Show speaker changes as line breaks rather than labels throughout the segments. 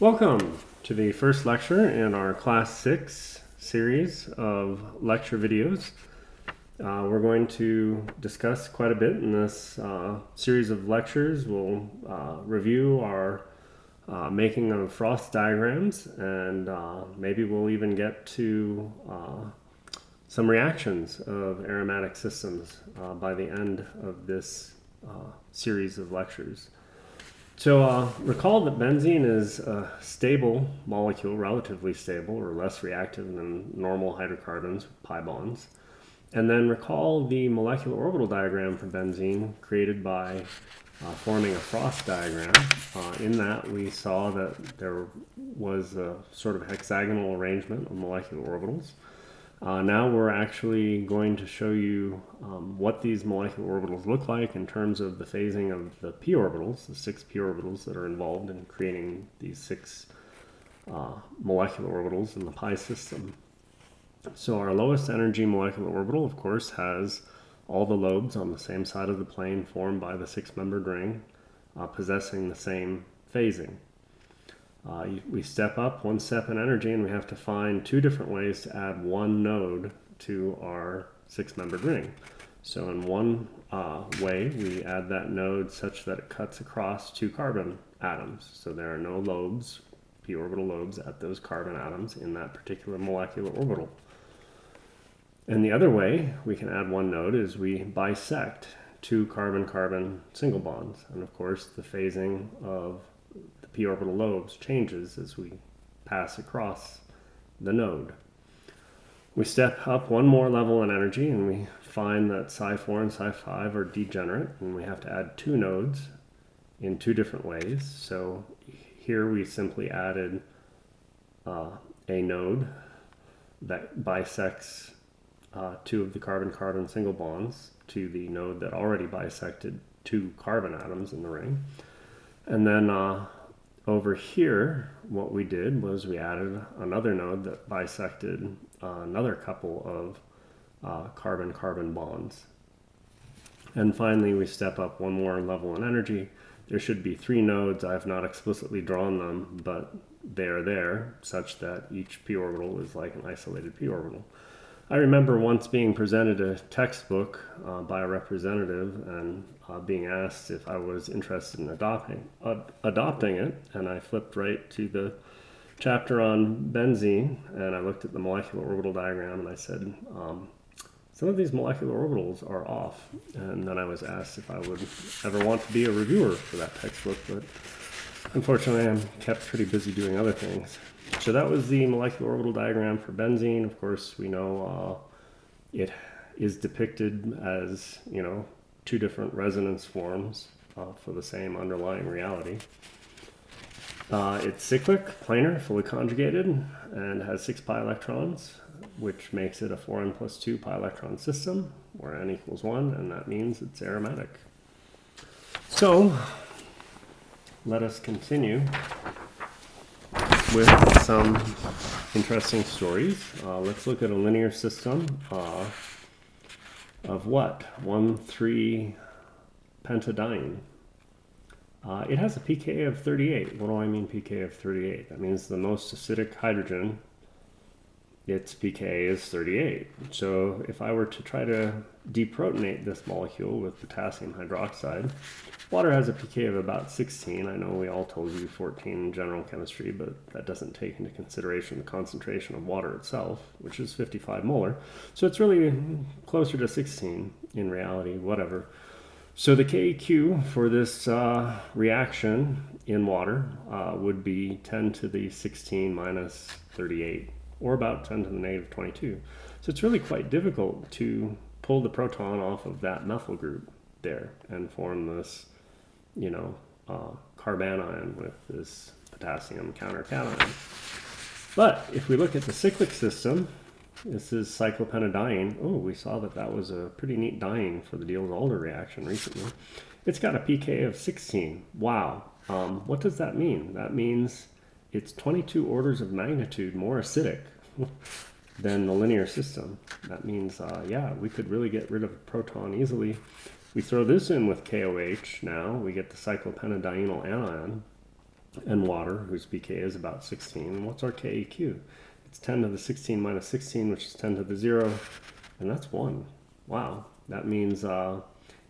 Welcome to the first lecture in our Class 6 series of lecture videos. We're going to discuss quite a bit in this series of lectures. We'll review our making of frost diagrams, and maybe we'll even get to some reactions of aromatic systems by the end of this series of lectures. So recall that benzene is a stable molecule, relatively stable, or less reactive than normal hydrocarbons with pi bonds. And then recall the molecular orbital diagram for benzene created by forming a frost diagram. In that we saw that there was a sort of hexagonal arrangement of molecular orbitals. Now we're actually going to show you what these molecular orbitals look like in terms of the phasing of the p orbitals, the 6 p orbitals that are involved in creating these 6 molecular orbitals in the pi system. So our lowest energy molecular orbital, of course, has all the lobes on the same side of the plane formed by the 6-membered ring, possessing the same phasing. We step up one step in energy, and we have to find 2 different ways to add one node to our 6-membered ring. So in one way, we add that node such that it cuts across 2 carbon atoms. So there are no lobes, p orbital lobes, at those carbon atoms in that particular molecular orbital. And the other way we can add one node is we bisect 2 carbon-carbon single bonds. And of course, the phasing of the p orbital lobes changes as we pass across the node. We step up one more level in energy, and we find that psi 4 and psi 5 are degenerate, and we have to add 2 nodes in 2 different ways. So here we simply added a node that bisects 2 of the carbon-carbon single bonds to the node that already bisected 2 carbon atoms in the ring. And then over here, what we did was we added another node that bisected another couple of carbon-carbon bonds. And finally, we step up one more level in energy. There should be 3 nodes. I have not explicitly drawn them, but they are there, such that each p orbital is like an isolated p orbital. I remember once being presented a textbook by a representative and being asked if I was interested in adopting it, and I flipped right to the chapter on benzene, and I looked at the molecular orbital diagram, and I said, some of these molecular orbitals are off. And then I was asked if I would ever want to be a reviewer for that textbook, but unfortunately I'm kept pretty busy doing other things. So that was the molecular orbital diagram for benzene. Of course, we know it is depicted as, 2 different resonance forms for the same underlying reality. It's cyclic, planar, fully conjugated, and has 6 pi electrons, which makes it a 4n plus 2 pi electron system, where n equals 1, and that means it's aromatic. So let us continue with some interesting stories. Let's look at a linear system of what? 1,3-pentadiene. It has a pK of 38. What do I mean pK of 38? That means the most acidic hydrogen, its pK is 38. So if I were to try to deprotonate this molecule with potassium hydroxide, water has a pK of about 16. I know we all told you 14 in general chemistry, but that doesn't take into consideration the concentration of water itself, which is 55 molar. So it's really closer to 16 in reality, whatever. So the KEQ for this reaction in water would be 10 to the 16 minus 38, or about 10 to the negative 22. So it's really quite difficult to pull the proton off of that methyl group there and form this, carbanion with this potassium countercation. But if we look at the cyclic system, this is cyclopentadiene. Oh, we saw that was a pretty neat diene for the Diels-Alder reaction recently. It's got a pK of 16. Wow. What does that mean? That means it's 22 orders of magnitude more acidic than the linear system. That means, we could really get rid of a proton easily. We throw this in with KOH now, we get the cyclopentadienyl anion. and water, whose pK is about 16. And what's our KEQ? It's 10 to the 16 minus 16, which is 10 to the 0, and that's 1. Wow, that means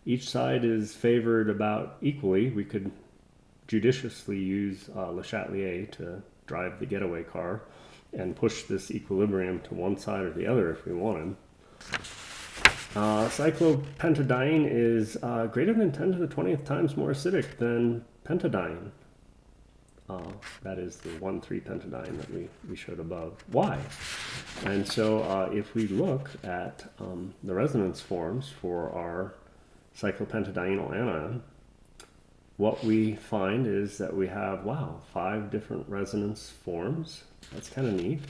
each side is favored about equally. We could judiciously use Le Chatelier to drive the getaway car and push this equilibrium to one side or the other if we wanted. Cyclopentadiene is greater than 10 to the 20th times more acidic than pentadiene. That is the 1,3-pentadiene that we showed above. Why? And so if we look at the resonance forms for our cyclopentadienyl anion, what we find is that we have, wow, 5 different resonance forms. That's kind of neat.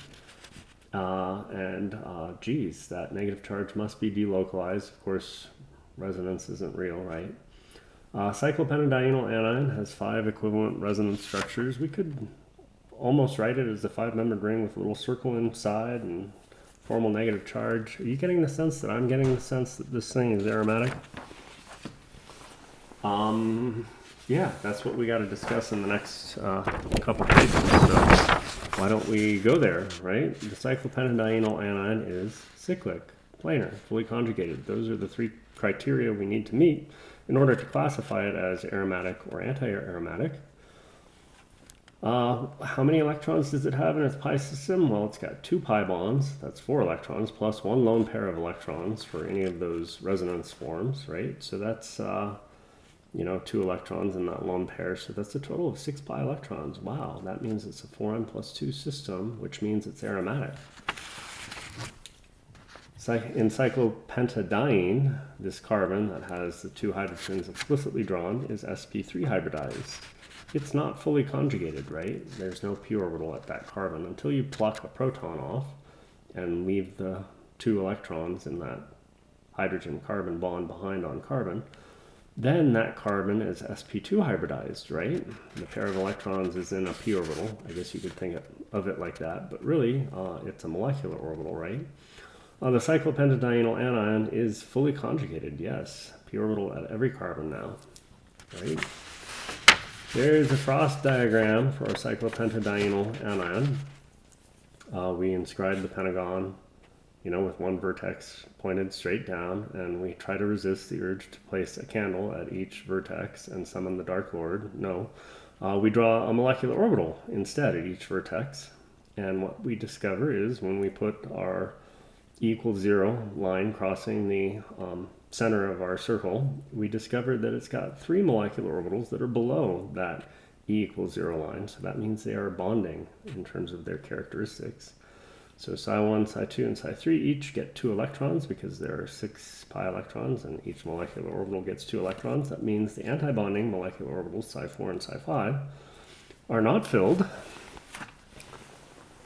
Geez, that negative charge must be delocalized. Of course, resonance isn't real, right? Cyclopentadienyl anion has 5 equivalent resonance structures. We could almost write it as a 5-membered ring with a little circle inside and formal negative charge. Are you getting the sense that I'm getting the sense that this thing is aromatic? Yeah, that's what we got to discuss in the next couple pages. So why don't we go there, right? The cyclopentadienyl anion is cyclic, planar, fully conjugated. Those are the 3 criteria we need to meet in order to classify it as aromatic or anti-aromatic. How many electrons does it have in its pi system? Well, it's got 2 pi bonds, that's 4 electrons, plus 1 lone pair of electrons for any of those resonance forms, right? So that's 2 electrons in that lone pair, so that's a total of 6 pi electrons. Wow, that means it's a 4n plus 2 system, which means it's aromatic. In cyclopentadiene, this carbon that has the 2 hydrogens explicitly drawn is sp3 hybridized. It's not fully conjugated, right? There's no p orbital at that carbon until you pluck a proton off and leave the 2 electrons in that hydrogen-carbon bond behind on carbon. Then that carbon is sp2 hybridized, right? The pair of electrons is in a p orbital. I guess you could think of it like that, but really it's a molecular orbital, right? The cyclopentadienyl anion is fully conjugated, yes. P orbital at every carbon now, right? There's a Frost diagram for our cyclopentadienyl anion. We inscribe the pentagon, with one vertex pointed straight down, and we try to resist the urge to place a candle at each vertex and summon the Dark Lord. No, we draw a molecular orbital instead at each vertex, and what we discover is when we put our E = 0 line crossing the center of our circle, we discovered that it's got 3 molecular orbitals that are below that E = 0 line, so that means they are bonding in terms of their characteristics. So Psi1, Psi2, and Psi3 each get 2 electrons because there are 6 pi electrons and each molecular orbital gets 2 electrons. That means the antibonding molecular orbitals Psi4 and Psi5 are not filled.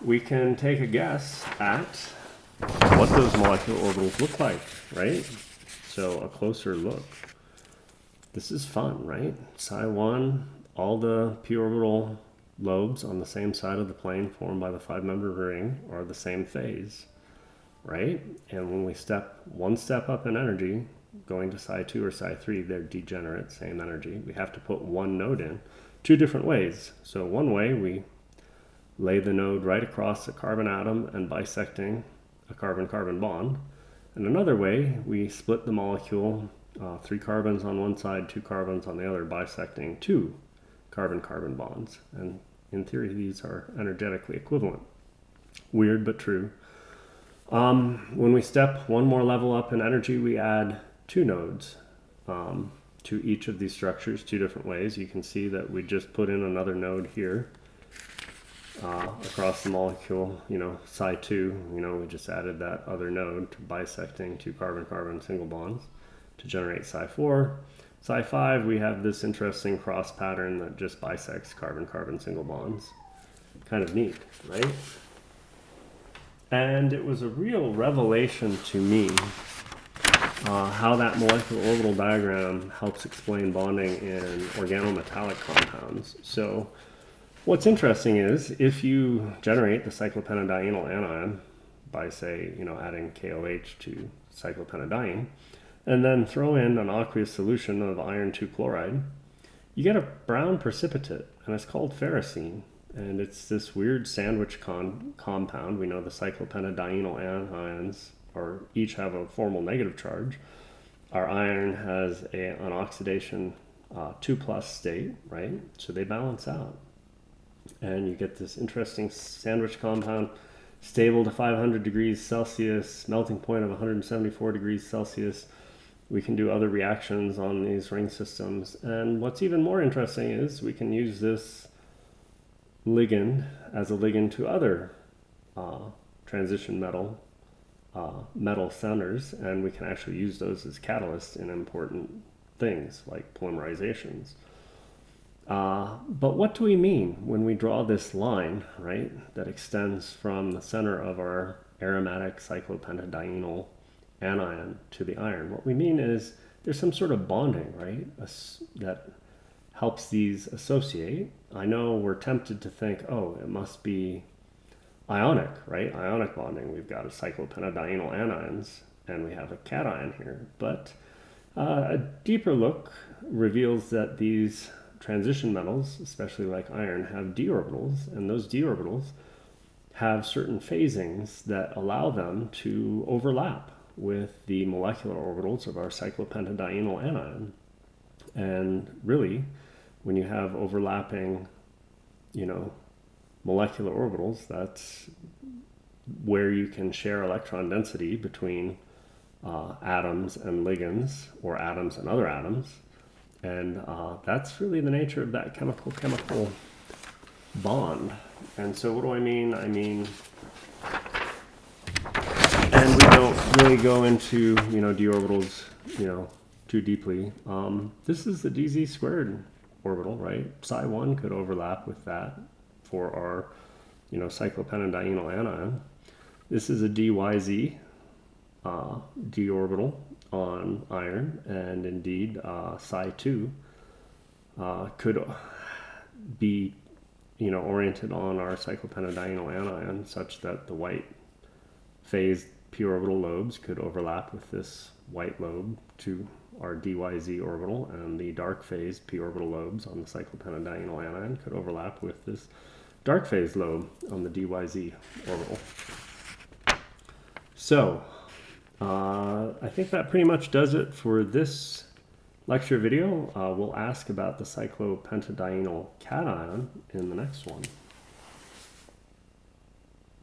We can take a guess at what those molecular orbitals look like, right? So a closer look. This is fun, right? Psi1, all the p orbital lobes on the same side of the plane formed by the 5-member ring are the same phase, right? And when we step one step up in energy, going to Psi2 or Psi3, they're degenerate, same energy. We have to put one node in 2 different ways. So one way, we lay the node right across a carbon atom and bisecting a carbon-carbon bond. And another way, we split the molecule, 3 carbons on one side, 2 carbons on the other, bisecting 2 carbon-carbon bonds. And in theory, these are energetically equivalent. Weird, but true. When we step one more level up in energy, we add 2 nodes to each of these structures 2 different ways. You can see that we just put in another node here across the molecule, Psi2, we just added that other node to bisecting 2 carbon-carbon single bonds to generate Psi4. Psi5, we have this interesting cross pattern that just bisects carbon-carbon single bonds. Kind of neat, right? And it was a real revelation to me how that molecular orbital diagram helps explain bonding in organometallic compounds. So what's interesting is if you generate the cyclopentadienyl anion by, say, adding KOH to cyclopentadiene, and then throw in an aqueous solution of iron 2 chloride, you get a brown precipitate, and it's called ferrocene. And it's this weird sandwich compound. We know the cyclopentadienyl anions each have a formal negative charge. Our iron has an oxidation 2+ state, right? So they balance out. And you get this interesting sandwich compound, stable to 500 degrees Celsius, melting point of 174 degrees Celsius. We can do other reactions on these ring systems. And what's even more interesting is we can use this ligand as a ligand to other transition metal centers, and we can actually use those as catalysts in important things like polymerizations. But what do we mean when we draw this line, right, that extends from the center of our aromatic cyclopentadienyl anion to the iron? What we mean is there's some sort of bonding, right, that helps these associate. I know we're tempted to think, oh, it must be ionic, right? Ionic bonding. We've got a cyclopentadienyl anions, and we have a cation here. But a deeper look reveals that these transition metals, especially like iron, have d orbitals, and those d orbitals have certain phasings that allow them to overlap with the molecular orbitals of our cyclopentadienyl anion. And really, when you have overlapping, molecular orbitals, that's where you can share electron density between atoms and ligands, or atoms and other atoms. And that's really the nature of that chemical bond. And so what do I mean? And we don't really go into, d orbitals, too deeply. This is the dz squared orbital, right? Psi1 could overlap with that for our, cyclopentadienyl anion. This is a dyz d orbital on iron, and indeed Psi2 could be, oriented on our cyclopentadienyl anion, such that the white phase p orbital lobes could overlap with this white lobe to our dyz orbital, and the dark phase p orbital lobes on the cyclopentadienyl anion could overlap with this dark phase lobe on the dyz orbital. So I think that pretty much does it for this lecture video. We'll ask about the cyclopentadienyl cation in the next one.